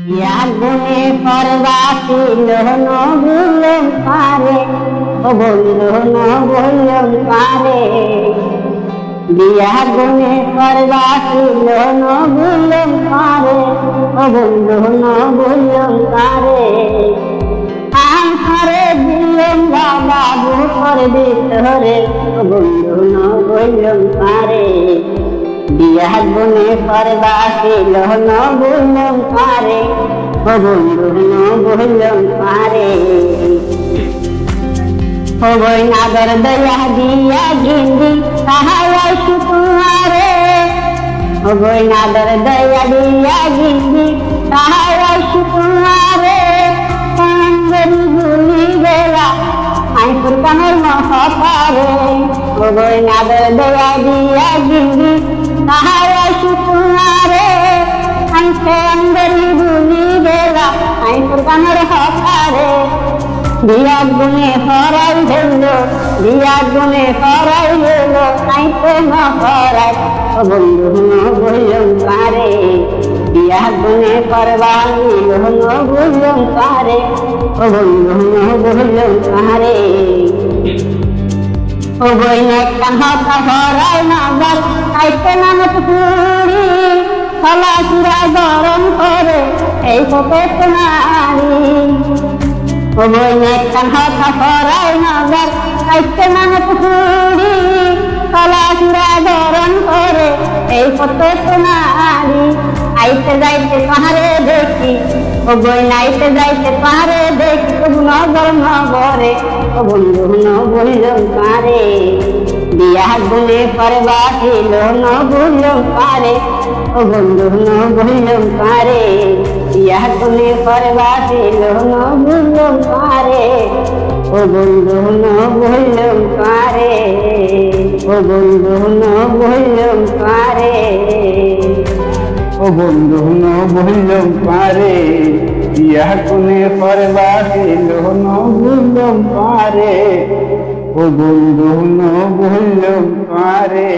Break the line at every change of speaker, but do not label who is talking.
আগুনে পরবাসী লোহন ভুলন পারে ও বন্ধু বলন পারে বিয়াগুনে পরবাসী লোহন ভুলন পারে ও বন্ধু বলন পারে আম করে দিলেন বাবু করে ভিতরে ও বন্ধু বলন পারে বিয়াগুনে পরবাসী লোহন ভুলন পারে ও বন্ধু বলন পারে ও বই নাগর দয়া দিয়া গিন্দি সাহায় সুকুমারে ও বই নাগর দয়া দিয়া গিন্দি সাহায় সুকুমারে কাঙ্গরি গুলি বেলা আইপুর কানের মহাপারে ও বই নাগর দয়া দিয়া গিন্দি সাহায় সুকুমারে কাঙ্গরি গুলি বেলা আইপুর কানের মহাপারে বিয়াগুনে হরাই হইল বিয়াগুনে হরাই হইল আইতে না হরাই ও বন্ধু বলন পারে বিয়াগুনে করবানি লোহন বলন পারে ও বন্ধু বলন পারে ও বইনে কাহতা হরাই নাগাল আইতে না পুরি খলা চূড়া গরম করে এই কত নারী ও বইনে কাহতা হরাই নাগাল আইতে না পুরি খলা চূড়া গরম করে এই কত নারী আইতে যাইতে পাহাড়ে দেখি ও বইন আইতে যাইতে পাহাড়ে দেখি তবু নগর নগরে ও বন্ধু বলন পারে বিয়াগুনে পরবাসী লোহন বলন পারে ও বন্ধু বলন পারে বিয়াগুনে পরবাসী লোহন বলন পারে ও বন্ধু বলন পারে ও বন্ধু বলন পারে
ও বন্ধু বললাম পারে বিয়াগুনে পরবাসী লোহন বললাম পারে ও বন্ধু বললাম পারে।